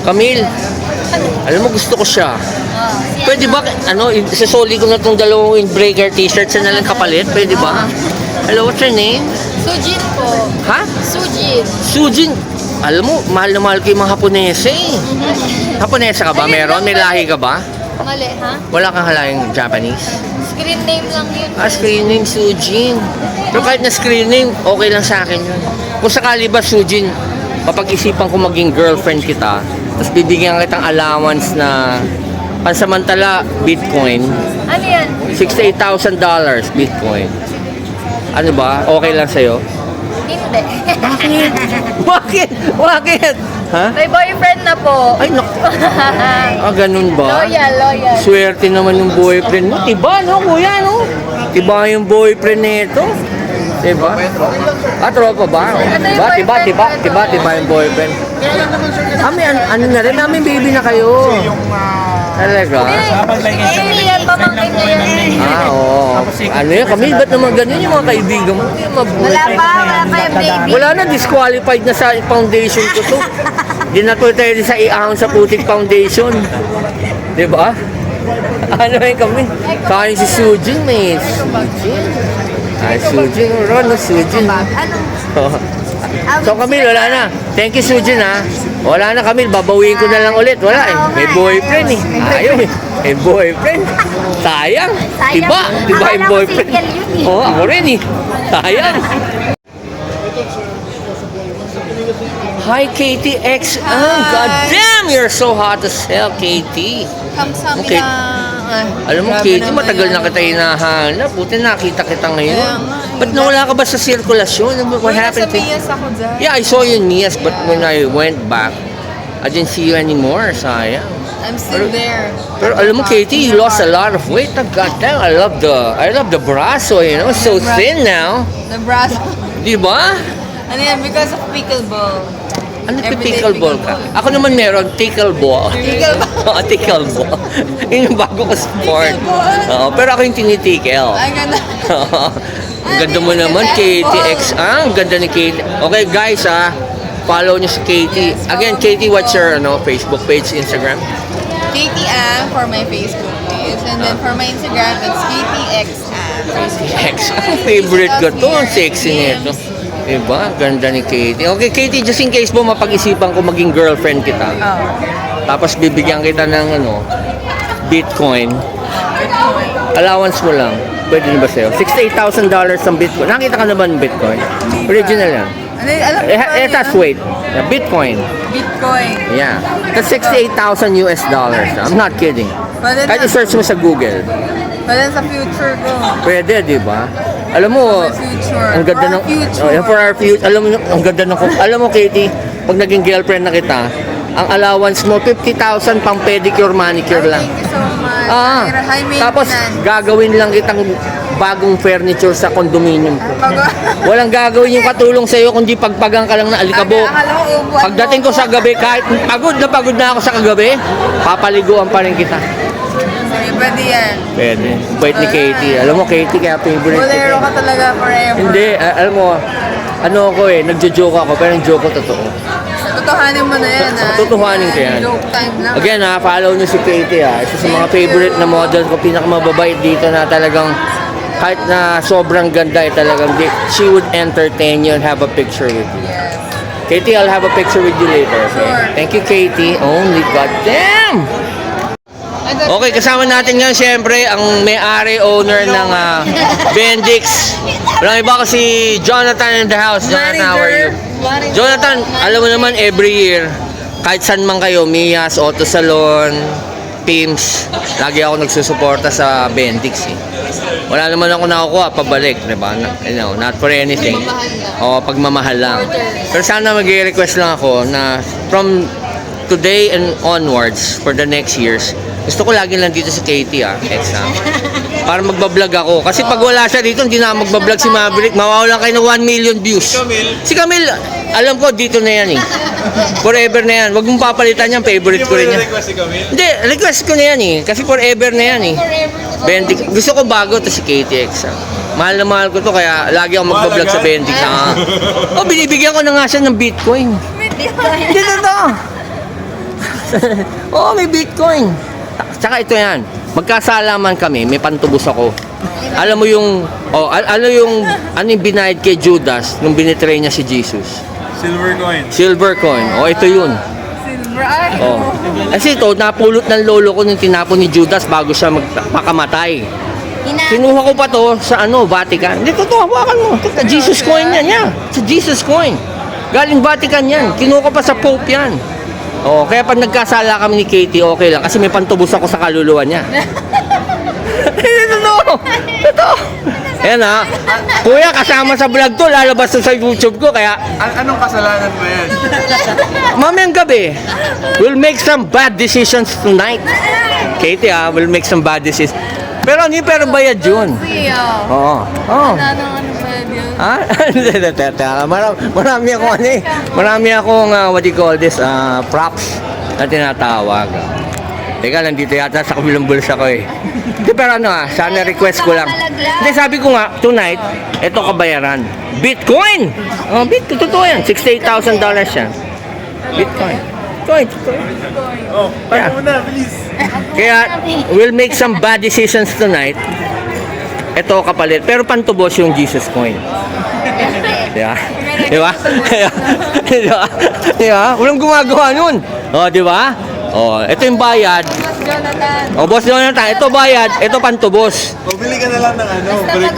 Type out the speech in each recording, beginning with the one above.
Camille, alam mo gusto ko siya. Pwede ba, isasoli ko na itong dalawang windbreaker t-shirts na lang kapalit? Pwede ba? Hello, what's your name? Sujin po. Ha? Sujin. Sujin. Alam mo, mahal na mahal ko yung mga Haponese eh. Haponesa ka ba? Meron? May lahi ka ba? Mali, ha? Wala kang halayang Japanese? Screen name lang yun. Screen name Sujin. Pero kahit na screen name, okay lang sa akin yun. Kung sakali ba Sujin, mapag-isipan ko maging girlfriend kita, tapos bibigyan kitang allowance na pansamantala Bitcoin, Ano yan? $68,000 Bitcoin. Ano ba? Okay lang sa'yo? Hindi. Bakit? Bakit? Ha? May boyfriend na po. Ay, naku. Ganun ba? Loyal. Swerte naman yung boyfriend mo. Tiba, no, kuya, no? Tiba yung boyfriend nito. Diba? Tropa ba? Tiba yung boyfriend. Ano na rin, namin baby na kayo. Talaga? Hindi yan, pamangkin niya yan. Oo. Ano yan, Camille, ba't naman ganyan yung mga kaibigan mo? Wala pa yung baby. Wala na, disqualified na sa foundation ko to. Di na to tayo sa iahang sa putik foundation. Diba? Ano yun kami? Kaya si Sujin, may Sujin. Sujin, Sujin. So Camille, wala na. Thank you Sujin ha. Wala na Camille, babawiin ko na lang ulit. Wala eh. May boyfriend eh. Ayaw eh. May boyfriend. Sayang. Diba? Diba yung boyfriend? Oo, ako rin eh. Sayang. Hi Katie X. God damn, you're so hot as hell, Katie. Okay. Alam mo, Katie, matagal na kita hinahanap. Buti nakita kita ngayon. Ba't nawala ka ba sa sirkulasyon? What happened to you? Yeah, I saw you in Nias, but when I went back, I didn't see you anymore. Sayang. I'm still there. Pero alam mo, Katie, you lost a lot of weight. God damn, I love the braso, you know, so thin now. The brass. Di ba? Ano yan? Because of pickleball. Ano pickleball ka? Ako naman meron, tickleball. Pickleball? Tickleball. Yun yung bago ko sport. Pero ako yung tinitikel. Ay, ganda. Ang ganda mo naman, Katie X. Ang ganda ni Katie. Okay, guys, follow nyo si Katie. Again, Katie, what's your Facebook page, Instagram? Katie Ang for my Facebook page. And then for my Instagram, it's Katie X Ang. X. Favorite ko to. Ang sexy nito. Diba? Ganda ni Katie. Okay, Katie, just in case mo mapag-isipan ko maging girlfriend kita. Tapos bibigyan kita ng Bitcoin. Allowance mo lang. Pwede na ba sa'yo? $68,000 ang Bitcoin. Nakita ka na ba ng Bitcoin? Original yan. It has weight. Bitcoin. Bitcoin. Yeah. That's $68,000 US. I'm not kidding. Kahit i-search mo sa Google. Pwede sa future ko. Pwede, di ba? Alam mo, ang ganda ng for our future. Alam mo, ang ganda ng alam mo, Katie, pag naging girlfriend na kita, ang allowance mo 50,000 pang pedicure, manicure lang. Thank you so much. Tapos gagawin lang kitang bagong furniture sa condominium ko. Walang gagawin yung katulong sa iyo kundi pagpagang ka lang na alikabok. Pagdating ko sa gabi, kahit pagod na ako sa kagabi, papaliguan pa rin kita. Pwede yan. Pwede. Bait ni Katie. Alam mo, Katie, kaya favorite ko. Bolero ka talaga forever. Hindi, alam mo, nagjo-joke ako, pero ang joke ko totoo. Tutuhanin mo na yan, Tutuhanin ko yan. Joke time lang. Again, follow nyo si Katie, Isa sa mga favorite na model ko, pinakamababait dito na talagang, kahit na sobrang ganda, talagang, she would entertain you and have a picture with you. Yes. Katie, I'll have a picture with you later. Okay? Sure. Thank you, Katie. Only goddamn! Okay, kasama natin ngayon siyempre ang may-ari owner ng Bendix. Walang iba kasi Jonathan in the house. Jonathan, how are you? Jonathan, alam mo naman every year, kahit saan man kayo, Mias, Auto Salon, Pims, lagi ako nagsusuporta sa Bendix. Wala naman ako nakukuha pabalik, diba? Not for anything. O, pagmamahal lang. Pero sana mag-request lang ako na from today and onwards for the next years, gusto ko lagi lang dito sa Katie, exam. Para magbablog ako. Kasi pag wala siya dito, hindi na magbablog si Maverick. Mawawalan kayo ng 1 million views. Si Camille, alam ko, dito na yan Forever na yan. Huwag mong papalitan yan, favorite ko rin yan. Hindi, request ko na yan Kasi forever na yan Bendix. Gusto ko bago to si Katie exam. Mahal na mahal ko to, kaya lagi ako magbablog sa Bendix. Binibigyan ko na nga siya ng Bitcoin. Dito to. Oo, may Bitcoin. Tsaka ito yan. Magkasalaman kami, may pantubos ako. Alam mo yung, ano yung binayad kay Judas nung binitray niya si Jesus? Silver coin. Silver coin. Ito yun. Silver. Ay, Kasi ito, napulot ng lolo ko nung tinapon ni Judas bago siya magpakamatay. Kinuha ko pa to sa Vatican. Hindi, totoo, hawakan mo. Ito, Jesus coin yan, yeah. Sa Jesus coin. Galing Vatican yan. Kinuha ko pa sa Pope yan. Kaya pag nagkasala kami ni Katie, okay lang. Kasi may pantubos ako sa kaluluwa niya. Totoo. Totoo. Ayan ha. Kuya, kasama sa vlog to. Lalabas to sa YouTube ko. Kaya, Anong kasalanan mo yan? mamayang gabi, we'll make some bad decisions tonight. Katie we'll make some bad decisions. Pero pero bayad yun. siya. Oo. Ano ba yun? Marami akong marami akong what do you call this, props na tinatawag. Teka, nandito yata sa kabilang bulsa ko eh. Di, pero sana request ko lang. Hindi, sabi ko nga, tonight, ito kabayaran. Bitcoin! Bitcoin, totoo yan. $68,000 yan. Bitcoin. Bitcoin. Oh, Yeah. paano na, please. Kaya, we'll make some bad decisions tonight. Ito kapalit. Pero pantubos yung Jesus coin. Diba? Diba? Diba? Diba? Walang gumagawa nun. Diba? Ito yung bayad. Jonathan. Boss Jonathan, ito bayad. Ito pantubos. Pabili ka na lang ng break.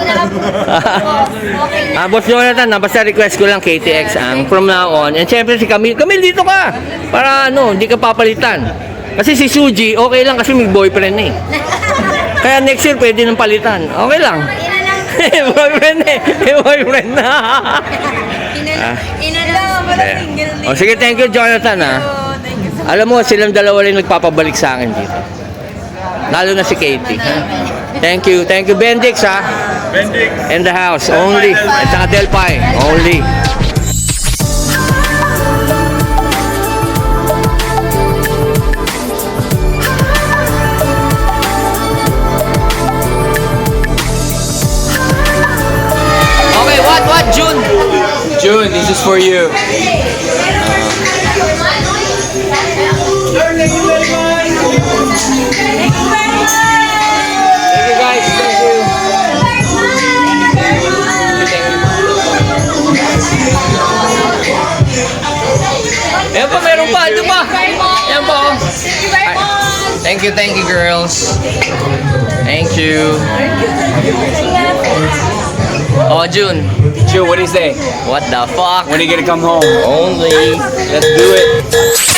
Okay. Boss Jonathan, basta request ko lang KTX from now on. And syempre si Camille. Camille, dito ka. Para hindi ka papalitan. Kasi si Suji, okay lang kasi may boyfriend eh. Kaya next year pwede nang palitan. Okay lang. Boyfriend eh. Boyfriend na. Sige, thank you Jonathan Thank you so much. Alam mo, silang dalawa lang nagpapabalik sa akin dito. Lalo na si Katie. Thank you. Thank you, Bendix Bendix. In the house, only. At saka Delphi, only. Okay, what, June? June, this is for you. Thank you guys, thank you. Ayan pa, meron pa, ito pa. Ayan pa. Thank you, girls. Thank you. June. June, what do you say? What the fuck? When are you gonna come home? Only. Let's do it.